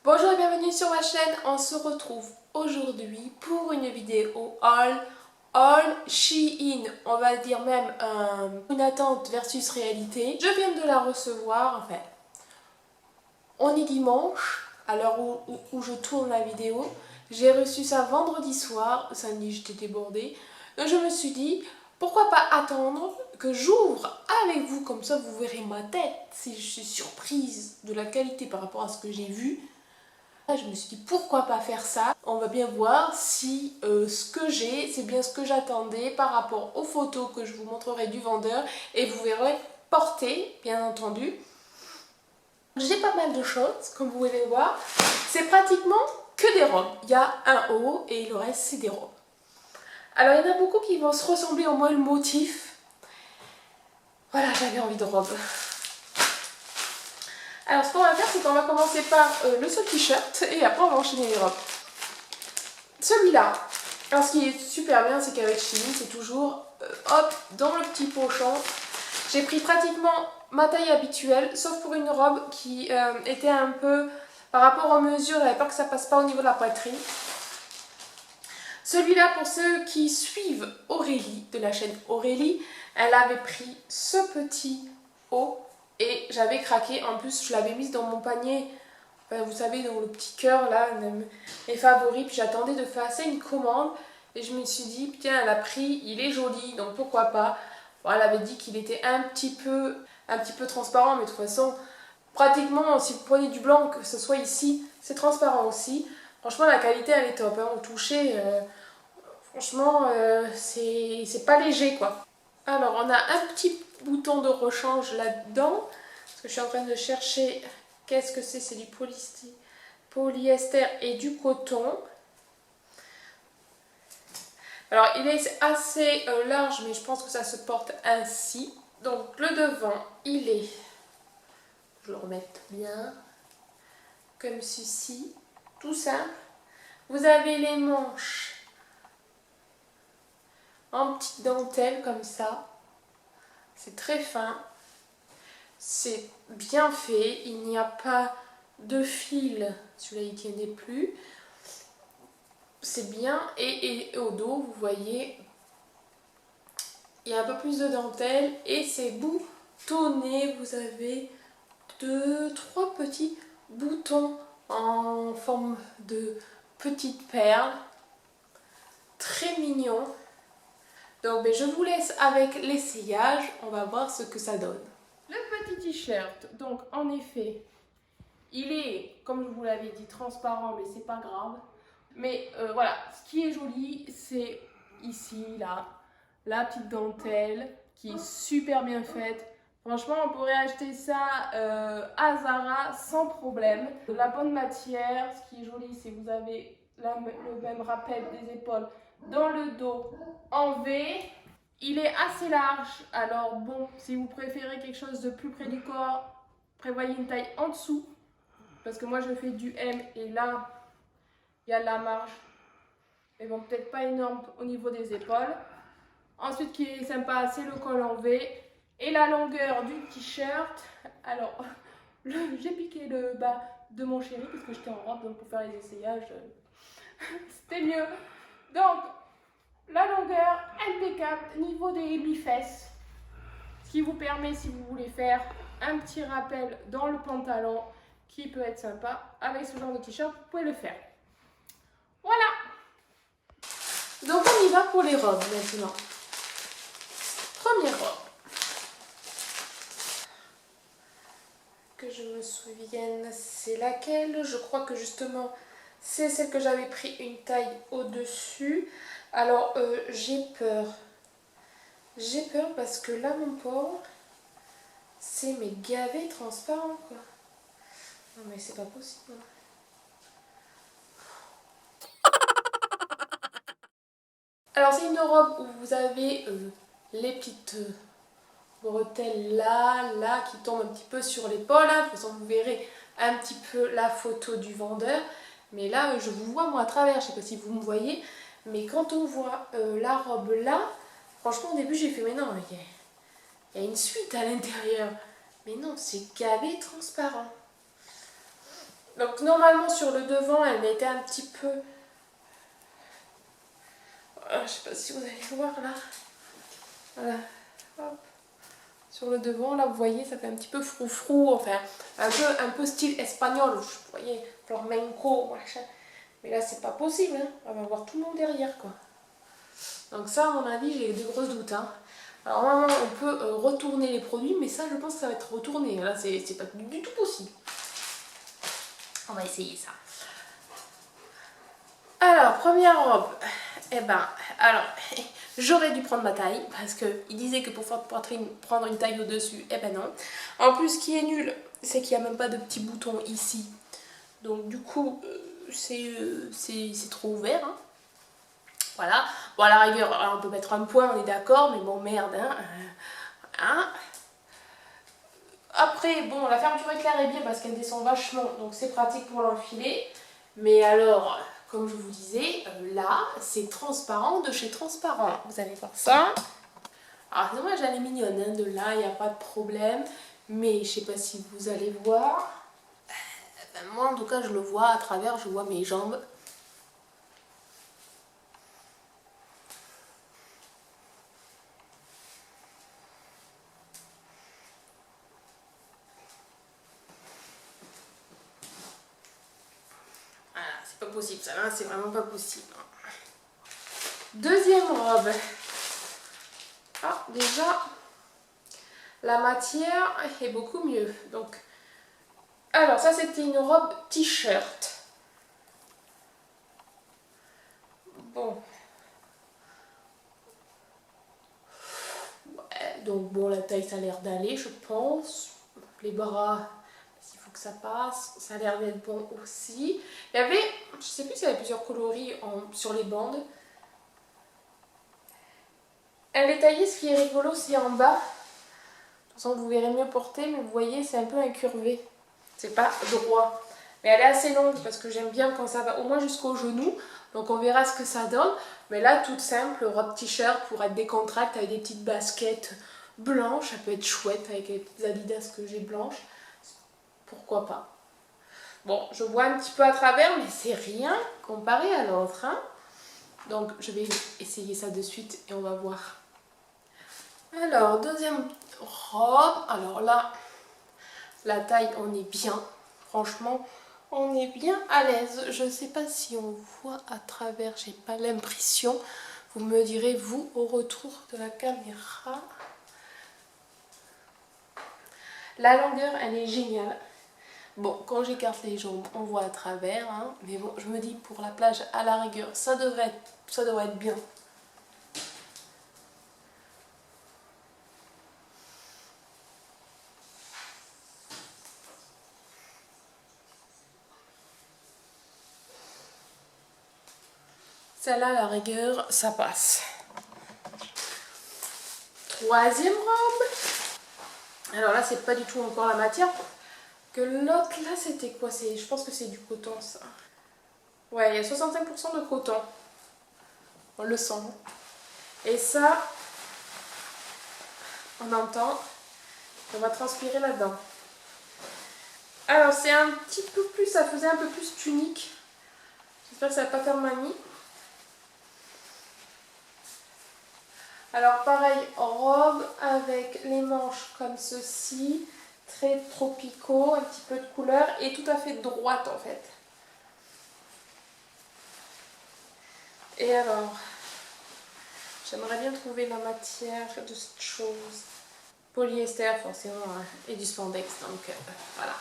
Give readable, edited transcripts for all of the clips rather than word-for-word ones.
Bonjour et bienvenue sur ma chaîne, on se retrouve aujourd'hui pour une vidéo haul Shein, on va dire même une attente versus réalité. Je viens de la recevoir, enfin, on est dimanche, à l'heure où je tourne la vidéo. J'ai reçu ça vendredi soir, samedi j'étais débordée, donc je me suis dit, pourquoi pas attendre que j'ouvre avec vous, comme ça vous verrez ma tête, si je suis surprise de la qualité par rapport à ce que j'ai vu. Je me suis dit pourquoi pas faire ça. On va bien voir si ce que j'ai c'est bien ce que j'attendais par rapport aux photos que je vous montrerai du vendeur et vous verrez portées bien entendu. J'ai pas mal de choses comme vous pouvez voir. C'est pratiquement que des robes. Il y a un haut et le reste c'est des robes. Alors il y en a beaucoup qui vont se ressembler au moins le motif. Voilà, j'avais envie de robe. Alors ce qu'on va faire c'est qu'on va commencer par le seul t-shirt et après on va enchaîner les robes. Celui-là, alors ce qui est super bien c'est qu'avec Shein c'est toujours hop dans le petit pochon. J'ai pris pratiquement ma taille habituelle sauf pour une robe qui était un peu par rapport aux mesures, j'avais peur que ça passe pas au niveau de la poitrine. Celui-là pour ceux qui suivent Aurélie de la chaîne Aurélie, elle avait pris ce petit haut et j'avais craqué. En plus je l'avais mise dans mon panier. Vous savez, dans le petit cœur là, mes favoris, puis j'attendais de faire une commande et je me suis dit, tiens, elle a pris, il est joli, donc pourquoi pas. Bon, elle avait dit qu'il était un petit peu transparent, mais de toute façon, pratiquement, si vous prenez du blanc, que ce soit ici, c'est transparent aussi. Franchement, la qualité, elle est top, hein. Au toucher, franchement, c'est pas léger, quoi. Alors, on a un petit bouton de rechange là-dedans, parce que je suis en train de chercher... Qu'est-ce que c'est? C'est du polyester et du coton. Alors il est assez large mais je pense que ça se porte ainsi. Donc le devant il est, je le remette bien, comme ceci, tout simple. Vous avez les manches en petite dentelle comme ça. C'est très fin. C'est bien fait, il n'y a pas de fil, celui-là il ne tiendait plus. C'est bien et au dos vous voyez il y a un peu plus de dentelle et c'est boutonné. Vous avez 2-3 petits boutons en forme de petites perles, très mignon. Donc je vous laisse avec l'essayage, on va voir ce que ça donne. Le petit t-shirt, donc en effet il est, comme je vous l'avais dit, transparent, mais c'est pas grave. Mais voilà, ce qui est joli, c'est ici, là, la petite dentelle qui est super bien faite. Franchement, on pourrait acheter ça à Zara sans problème. De la bonne matière, ce qui est joli, c'est que vous avez le même rappel des épaules dans le dos en V. Il est assez large, alors bon, si vous préférez quelque chose de plus près du corps, prévoyez une taille en dessous. Parce que moi je fais du M et là, il y a de la marge. Mais bon, peut-être pas énorme au niveau des épaules. Ensuite, qui est sympa, c'est le col en V. Et la longueur du t-shirt. Alors, j'ai piqué le bas de mon chéri parce que j'étais en robe, donc pour faire les essayages, c'était mieux. Donc, la longueur impeccable, niveau des mi-fesses. Ce qui vous permet, si vous voulez faire un petit rappel dans le pantalon, qui peut être sympa, avec ce genre de t-shirt, vous pouvez le faire. Voilà! Donc on y va pour les robes maintenant. Première robe. Que je me souvienne, c'est laquelle? Je crois que justement, c'est celle que j'avais pris une taille au-dessus. Alors, j'ai peur. J'ai peur parce que là, mon pauvre, c'est mais gavé transparent, quoi. Non mais c'est pas possible. Alors c'est une robe où vous avez les petites bretelles là, qui tombent un petit peu sur l'épaule. De toute façon vous verrez un petit peu la photo du vendeur. Mais là je vous vois moi à travers, je sais pas si vous me voyez. Mais quand on voit la robe là, franchement au début j'ai fait mais non, il y a une suite à l'intérieur. Mais non, c'est gavé transparent. Donc normalement sur le devant, elle était un petit peu... je sais pas si vous allez voir là. Voilà. Hop. Sur le devant, là, vous voyez, ça fait un petit peu froufrou, enfin, un peu style espagnol, vous voyez, flamenco, machin. Mais là, c'est pas possible, hein. On va voir tout le monde derrière, quoi. Donc ça, à mon avis, j'ai des grosses doutes, hein. Alors normalement, on peut retourner les produits, mais ça, je pense que ça va être retourné. Là, c'est pas du tout possible. On va essayer ça. Alors, première robe. Eh ben, alors, j'aurais dû prendre ma taille, parce qu'il disait que pour faire poitrine, prendre une taille au-dessus, eh ben non. En plus, ce qui est nul, c'est qu'il n'y a même pas de petits boutons ici. Donc du coup, c'est trop ouvert, hein. Voilà. Bon, à la rigueur, alors, on peut mettre un point, on est d'accord, mais bon, merde, hein. Hein. Après, bon, la fermeture éclair est bien parce qu'elle descend vachement, donc c'est pratique pour l'enfiler. Mais alors, comme je vous disais, là, c'est transparent de chez transparent. Vous allez voir ça. Alors, c'est dommage, elle est mignonne, hein, de là, il n'y a pas de problème. Mais je sais pas si vous allez voir. Ben, moi, en tout cas, je le vois à travers, je vois mes jambes. Voilà, c'est pas possible, ça là, c'est vraiment pas possible. Deuxième robe. Ah, déjà, la matière est beaucoup mieux. Donc, alors, ça, c'était une robe t-shirt. Bon. Ouais, donc, bon, la taille, ça a l'air d'aller, je pense. Les bras, il faut que ça passe. Ça a l'air d'être bon aussi. Il y avait, je sais plus s'il y avait plusieurs coloris sur les bandes. Elle est taillée, ce qui est rigolo, c'est en bas. De toute façon, vous verrez mieux porter, mais vous voyez, c'est un peu incurvé. C'est pas droit. Mais elle est assez longue parce que j'aime bien quand ça va au moins jusqu'au genou. Donc on verra ce que ça donne. Mais là, toute simple, robe t-shirt pour être décontracte avec des petites baskets blanches. Ça peut être chouette avec les petites Adidas que j'ai blanches. Pourquoi pas. Bon, je vois un petit peu à travers, mais c'est rien comparé à l'autre, hein. Donc je vais essayer ça de suite et on va voir. Alors, deuxième robe. Alors là, la taille, on est bien. Franchement, on est bien à l'aise. Je ne sais pas si on voit à travers, j'ai pas l'impression. Vous me direz, vous, au retour de la caméra. La longueur, elle est géniale. Bon, quand j'écarte les jambes, on voit à travers, hein. Mais bon, je me dis, pour la plage, à la rigueur, ça devrait être bien. Celle-là, à la rigueur, ça passe. Troisième robe. Alors là, c'est pas du tout encore la matière. Que l'autre, là, c'était quoi? Je pense que c'est du coton, ça. Ouais, il y a 65% de coton. On le sent. Et ça, on entend. On va transpirer là-dedans. Alors, c'est un petit peu plus, ça faisait un peu plus tunique. J'espère que ça va pas faire mamie. Alors, pareil, robe avec les manches comme ceci. Très tropicaux, un petit peu de couleur et tout à fait droite en fait. Et alors, j'aimerais bien trouver la matière de cette chose. Polyester forcément, hein, et du spandex, donc voilà.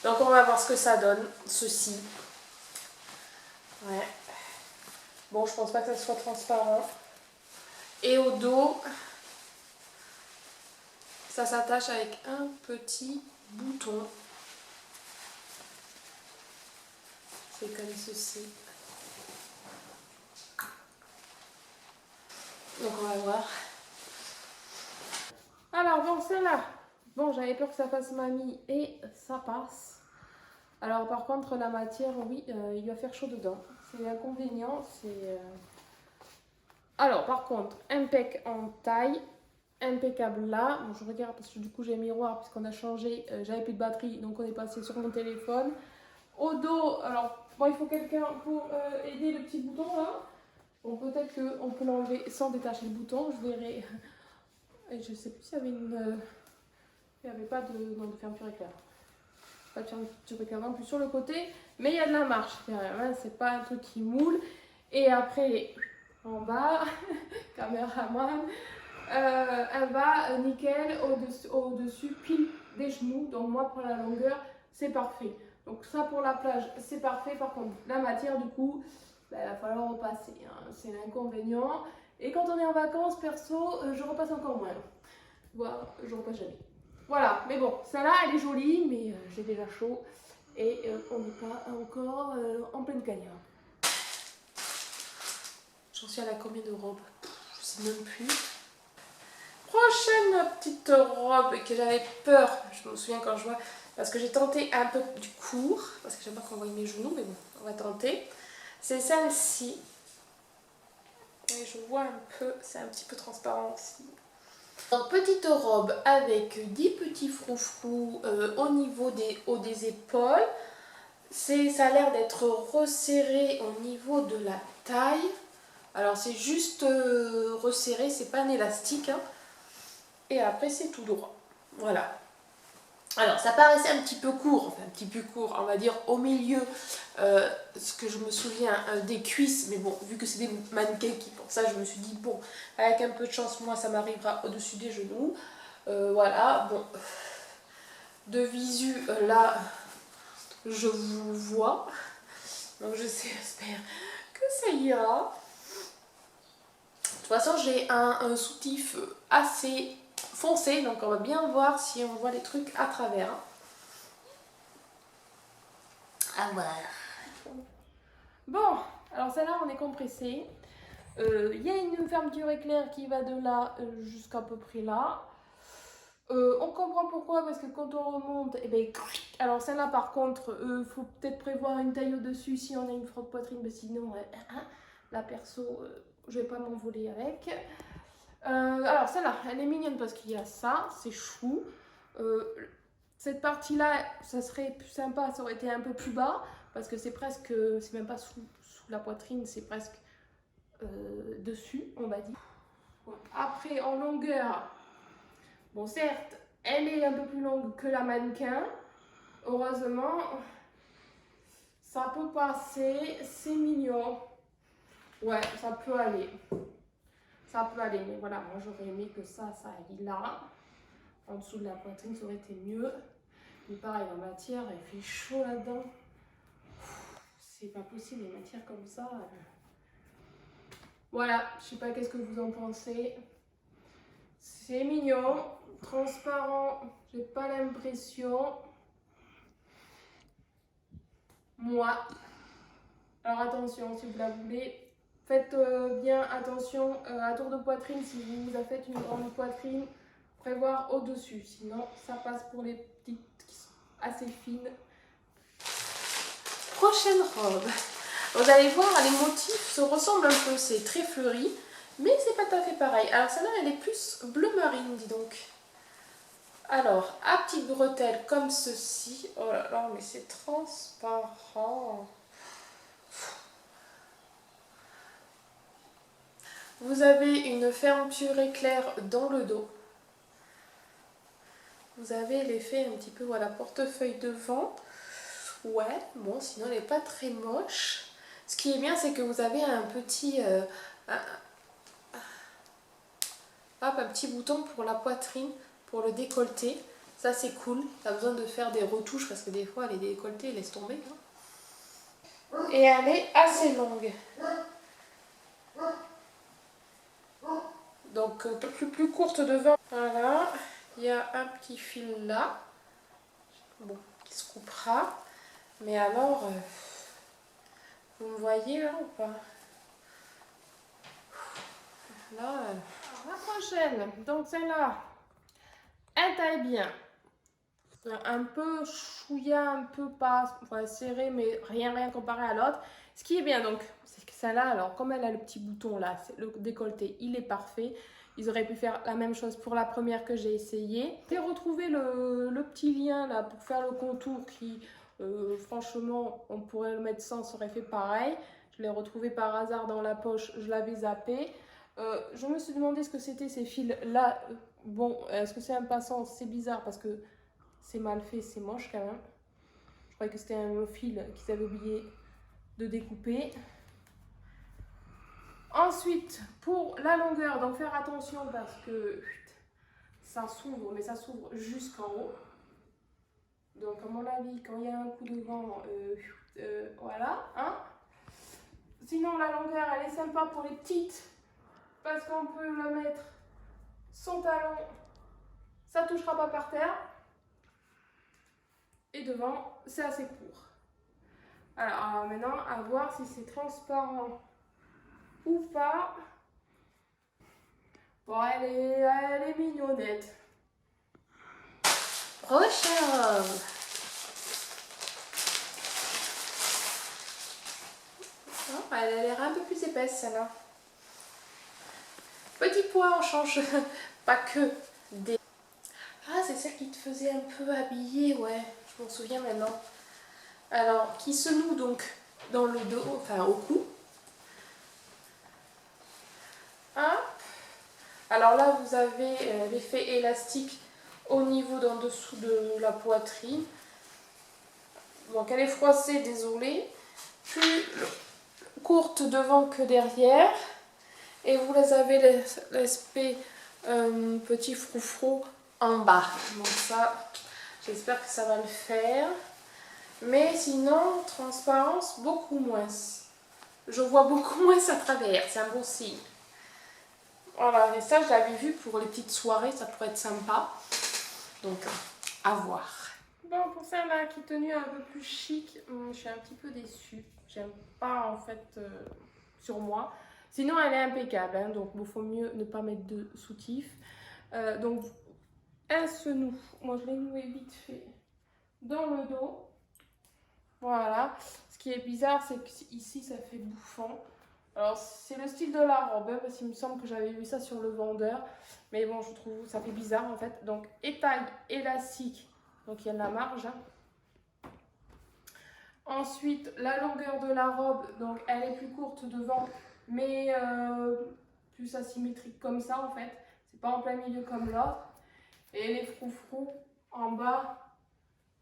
Donc on va voir ce que ça donne, ceci. Ouais. Bon, je pense pas que ça soit transparent. Et au dos, ça s'attache avec un petit bouton. C'est comme ceci. Donc on va voir. Alors bon, celle-là. Bon, j'avais peur que ça fasse mamie et ça passe. Alors par contre, la matière, oui, il va faire chaud dedans. C'est l'inconvénient, c'est... Alors par contre, impec en taille, impeccable là. Bon, je regarde parce que du coup j'ai un miroir puisqu'on a changé, j'avais plus de batterie, donc on est passé sur mon téléphone. Au dos, alors bon, il faut quelqu'un pour aider le petit bouton là. Bon, peut-être qu'on peut l'enlever sans détacher le bouton, je verrai. Et je sais plus s'il y avait une... il n'y avait pas de, non, de fermeture éclair. Pas de fermeture éclair non plus sur le côté, mais il y a de la marche derrière, hein, c'est pas un truc qui moule. Et après, en bas, caméraman, un bas nickel au-dessus, pile des genoux. Donc moi, pour la longueur, c'est parfait. Donc ça, pour la plage, c'est parfait. Par contre, la matière, du coup, ben, il va falloir repasser, hein. C'est l'inconvénient. Et quand on est en vacances, perso, je repasse encore moins. Voire, je repasse jamais. Voilà, mais bon, celle-là, elle est jolie, mais j'ai déjà chaud. Et on n'est pas encore en pleine cagnard. J'en suis à la combien de robes? Je sais même plus. Prochaine petite robe que j'avais peur, je me souviens quand je vois, parce que j'ai tenté un peu du court, parce que j'aime pas qu'on voie mes genoux, mais bon, on va tenter. C'est celle-ci. Et je vois un peu, c'est un petit peu transparent aussi. Donc, petite robe avec 10 petits froufrous au niveau des hauts des épaules. Ça a l'air d'être resserré au niveau de la taille. Alors c'est juste resserré, c'est pas un élastique, hein. Et après c'est tout droit. Voilà. Alors ça paraissait un petit peu court, enfin un petit peu court, on va dire au milieu, ce que je me souviens des cuisses, mais bon, vu que c'est des mannequins qui font ça, je me suis dit bon, avec un peu de chance, moi ça m'arrivera au-dessus des genoux. Voilà, bon, de visu, là, je vous vois, donc j'espère que ça ira. De toute façon, j'ai un soutif assez foncé, donc on va bien voir si on voit les trucs à travers. À voir. Bon, alors celle-là, on est compressé. Il y a une fermeture éclair qui va de là jusqu'à peu près là. On comprend pourquoi, parce que quand on remonte, et ben, alors celle-là par contre, faut peut-être prévoir une taille au-dessus si on a une frotte poitrine, mais sinon, la perso, je vais pas m'envoler avec. Alors celle-là, elle est mignonne parce qu'il y a ça, c'est chou. Cette partie-là, ça serait plus sympa, ça aurait été un peu plus bas, parce que c'est presque, c'est même pas sous la poitrine, c'est presque dessus, on va dire. Après, en longueur, bon certes, elle est un peu plus longue que la mannequin. Heureusement, ça peut passer, c'est mignon. Ouais, ça peut aller. Ça peut aller, mais voilà, moi j'aurais aimé que ça aille là. En dessous de la poitrine, ça aurait été mieux. Mais pareil, la matière, elle fait chaud là-dedans. C'est pas possible, les matières comme ça. Voilà, je sais pas qu'est-ce que vous en pensez. C'est mignon, transparent, j'ai pas l'impression. Moi. Alors attention, si vous la voulez, faites bien attention à tour de poitrine. Si vous faites une grande poitrine, prévoir au-dessus. Sinon, ça passe pour les petites qui sont assez fines. Prochaine robe. Vous allez voir, les motifs se ressemblent un peu. C'est très fleuri, mais c'est pas tout à fait pareil. Alors celle-là, elle est plus bleu marine, dis donc. Alors, à petites bretelles comme ceci. Oh là là, mais c'est transparent. Vous avez une fermeture éclair dans le dos. Vous avez l'effet un petit peu, voilà, portefeuille devant. Ouais, bon, sinon elle n'est pas très moche. Ce qui est bien, c'est que vous avez un petit, un petit bouton pour la poitrine, pour le décolleté. Ça, c'est cool. Pas besoin de faire des retouches parce que des fois, les décolletés, laissent tomber, hein. Et elle est assez longue. Donc, un peu plus courte devant. Voilà. Il y a un petit fil là. Bon, qui se coupera. Mais alors, vous me voyez là ou pas? Là, la prochaine, donc celle-là, elle taille bien. Un peu chouïa, un peu pas, enfin, serré, mais rien comparé à l'autre. Ce qui est bien, donc, c'est que celle-là, alors comme elle a le petit bouton là, le décolleté, il est parfait. Ils auraient pu faire la même chose pour la première que j'ai essayé. J'ai retrouvé le petit lien là pour faire le contour qui, Franchement, on pourrait le mettre sans, ça aurait fait pareil. Je l'ai retrouvé par hasard dans la poche, je l'avais zappé. Je me suis demandé ce que c'était ces fils-là. Bon, est-ce que c'est un passant? C'est bizarre parce que c'est mal fait, c'est moche quand même. Je croyais que c'était un fil qu'ils avaient oublié de découper. Ensuite, pour la longueur, donc faire attention parce que ça s'ouvre, mais ça s'ouvre jusqu'en haut. Donc, à mon avis, quand il y a un coup de vent, voilà. Hein. Sinon, la longueur, elle est sympa pour les petites parce qu'on peut le mettre son talon, ça ne touchera pas par terre. Et devant, c'est assez court. Alors, maintenant, à voir si c'est transparent ou pas. Bon, elle est mignonnette. Prochaine robe. Oh, elle a l'air un peu plus épaisse, celle-là. Petit point, on change pas que des... Ah, c'est celle qui te faisait un peu habiller, ouais. Je m'en souviens maintenant. Alors, qui se noue donc dans le dos, enfin au cou. Hop. Alors là, vous avez l'effet élastique au niveau d'en dessous de la poitrine. Donc elle est froissée, désolée. Plus courte devant que derrière. Et vous avez l'aspect petit froufrou en bas. Donc ça, j'espère que ça va le faire. Mais sinon, transparence, beaucoup moins. Je vois beaucoup moins à travers, c'est un bon signe. Voilà, et ça, je l'avais vu pour les petites soirées, ça pourrait être sympa. Donc, à voir. Bon, pour celle-là qui est tenue un peu plus chic, je suis un petit peu déçue. J'aime pas, en fait, sur moi. Sinon, elle est impeccable, hein, donc il faut mieux ne pas mettre de soutif. Donc, un se noue. Moi, je l'ai noué vite fait dans le dos. Voilà. Ce qui est bizarre, c'est qu'ici, ça fait bouffant. Alors, c'est le style de la robe, hein, parce qu'il me semble que j'avais vu ça sur le vendeur. Mais bon, je trouve ça fait bizarre, en fait. Donc, étaille élastique. Donc, il y a de la marge. Hein. Ensuite, la longueur de la robe. Donc, elle est plus courte devant, mais plus asymétrique comme ça, en fait. C'est pas en plein milieu comme l'autre. Et les froufrous en bas,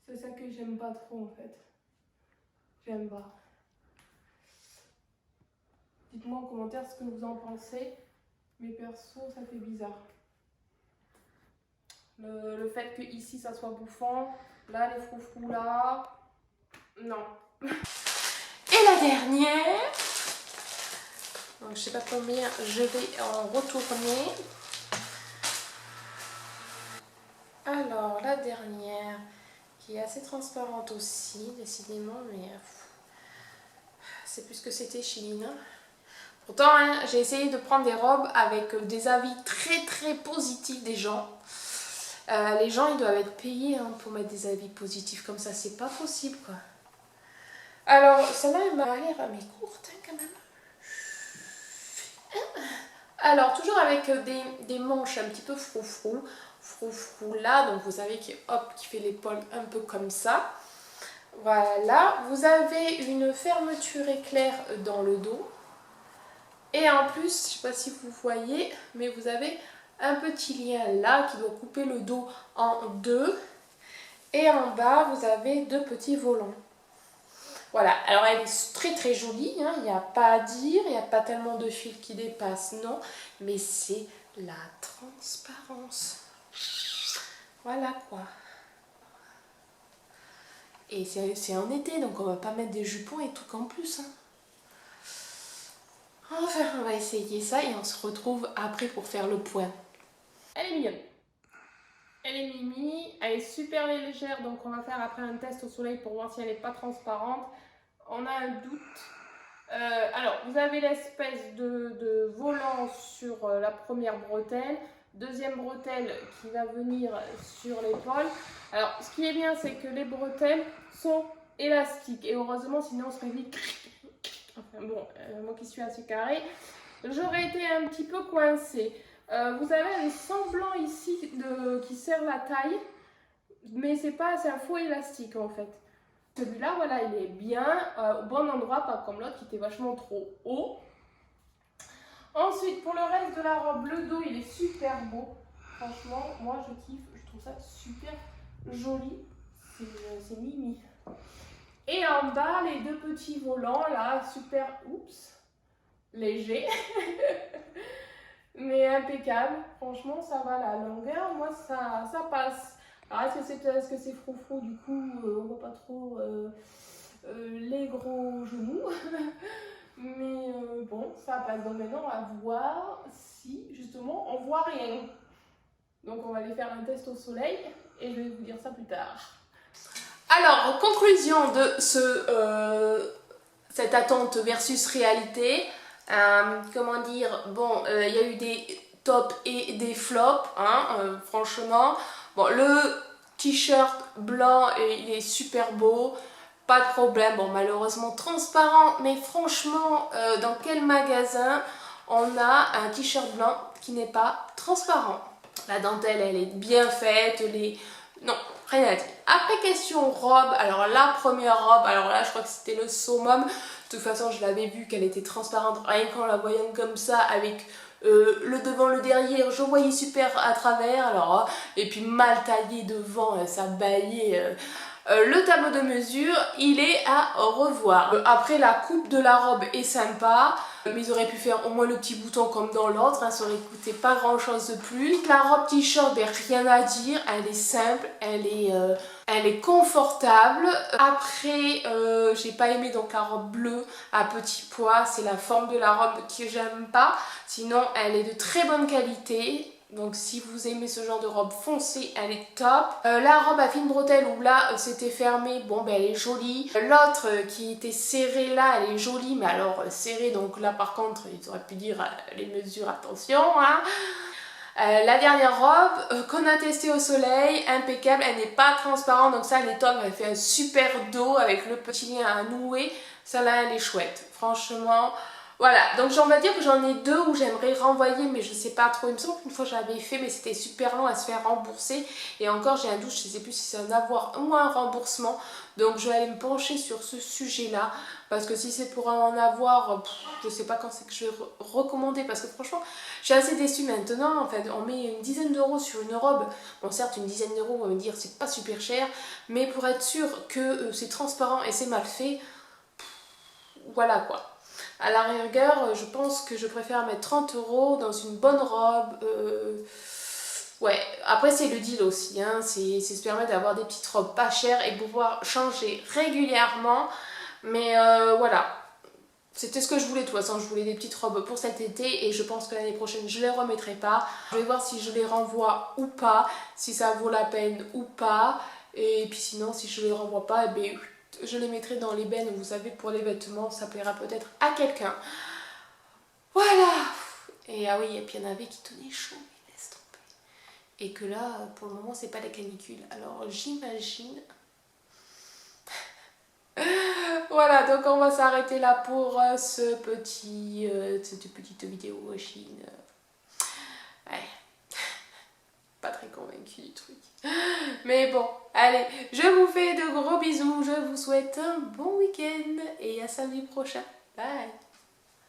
c'est ça que j'aime pas trop, en fait. J'aime pas. Dites-moi en commentaire ce que vous en pensez. Mais perso, ça fait bizarre. Le fait que ici ça soit bouffant, là les froufrous là, non. Et la dernière, donc je sais pas combien je vais en retourner. Alors la dernière, qui est assez transparente aussi, décidément, mais c'est plus que c'était Chine. Pourtant, hein, j'ai essayé de prendre des robes avec des avis très très positifs des gens. Les gens, ils doivent être payés hein, pour mettre des avis positifs comme ça, c'est pas possible quoi. Alors, celle-là, elle m'a l'air mais courte hein, quand même. Alors, toujours avec des manches un petit peu froufrou là, donc vous savez qui fait l'épaule un peu comme ça. Voilà, vous avez une fermeture éclair dans le dos. Et en plus, je ne sais pas si vous voyez, mais vous avez un petit lien là qui doit couper le dos en deux. Et en bas, vous avez deux petits volants. Voilà, alors elle est très très jolie, hein, il n'y a pas à dire, il n'y a pas tellement de fils qui dépassent, non. Mais c'est la transparence. Voilà quoi. Et c'est en été, donc on va pas mettre des jupons et tout en plus. Hein. Enfin, on va essayer ça et on se retrouve après pour faire le point. Elle est mignonne. Elle est mimi, elle est super légère, donc on va faire après un test au soleil pour voir si elle n'est pas transparente. On a un doute. Alors, vous avez l'espèce de volant sur la première bretelle. Deuxième bretelle qui va venir sur l'épaule. Alors, ce qui est bien, c'est que les bretelles sont élastiques. Et heureusement, sinon on serait vite... Enfin bon, moi qui suis assez carré, j'aurais été un petit peu coincée. Vous avez un semblant ici qui serre la taille, mais c'est un faux élastique en fait. Celui-là, voilà, il est bien au bon endroit, pas comme l'autre qui était vachement trop haut. Ensuite, pour le reste de la robe, le dos, il est super beau. Franchement, moi, je kiffe. Je trouve ça super joli. C'est mimi. Et en bas, les deux petits volants, là, super, oups, léger. Mais impeccable. Franchement, ça va, la longueur, moi, ça passe. Alors, est-ce que c'est parce que c'est froufrou, du coup, on voit pas trop les gros genoux. Mais bon, ça passe. Donc maintenant, on va voir si, justement, on voit rien. Donc, on va aller faire un test au soleil et je vais vous dire ça plus tard. Alors, conclusion de cette attente versus réalité. Comment dire, bon, il y a eu des tops et des flops, hein, franchement. Bon, le t-shirt blanc, il est super beau, pas de problème. Bon, malheureusement transparent, mais franchement, dans quel magasin on a un t-shirt blanc qui n'est pas transparent? La dentelle, elle est bien faite, non, rien à dire. Après, question robe. Alors, la première robe, alors là, je crois que c'était le summum. De toute façon, je l'avais vu qu'elle était transparente, rien qu'en la voyant comme ça, avec le devant, le derrière, je voyais super à travers. Alors, et puis mal taillé devant, ça baillait. Le tableau de mesure, il est à revoir. Après, la coupe de la robe est sympa, mais ils auraient pu faire au moins le petit bouton comme dans l'autre, hein, ça aurait coûté pas grand chose de plus. La robe t-shirt, ben, rien à dire, elle est simple, elle est confortable. Après, j'ai pas aimé donc la robe bleue à petits pois, c'est la forme de la robe que j'aime pas. Sinon, elle est de très bonne qualité. Donc si vous aimez ce genre de robe foncée, elle est top. La robe à fine bretelle où là c'était fermé, bon ben elle est jolie. L'autre qui était serrée là, elle est jolie, mais alors serrée, donc là par contre ils auraient pu dire les mesures, attention, hein. La dernière robe qu'on a testée au soleil, impeccable, elle n'est pas transparente, donc ça elle est top, elle fait un super dos avec le petit lien à nouer, ça là elle est chouette, franchement. Voilà, donc on va dire que j'en ai deux où j'aimerais renvoyer, mais je sais pas trop. Il me semble qu'une fois j'avais fait, mais c'était super long à se faire rembourser. Et encore, j'ai un doute, je sais plus si c'est un avoir ou un remboursement. Donc je vais aller me pencher sur ce sujet-là. Parce que si c'est pour en avoir, je sais pas quand c'est que je vais recommander. Parce que franchement, je suis assez déçue maintenant. En fait, on met une dizaine d'euros sur une robe. Bon, certes, une dizaine d'euros, on va me dire, c'est pas super cher. Mais pour être sûr que c'est transparent et c'est mal fait, voilà quoi. À la rigueur, je pense que je préfère mettre 30 euros dans une bonne robe. Ouais, après c'est le deal aussi, hein. C'est se permettre d'avoir des petites robes pas chères et pouvoir changer régulièrement. Mais voilà, c'était ce que je voulais de toute façon. Je voulais des petites robes pour cet été et je pense que l'année prochaine je les remettrai pas. Je vais voir si je les renvoie ou pas, si ça vaut la peine ou pas. Et puis sinon, si je les renvoie pas, eh bien, je les mettrai dans les bennes, vous savez, pour les vêtements, ça plaira peut-être à quelqu'un. Voilà. Et ah oui, et puis il y en avait qui tenaient chaud, mais laisse tomber. Et que là, pour le moment, c'est pas la canicule. Alors j'imagine. Voilà, donc on va s'arrêter là pour cette petite vidéo Chine. Ouais. Pas très convaincue du truc. Mais bon, allez, je vous fais de gros bisous, je vous souhaite un bon week-end et à samedi prochain. Bye!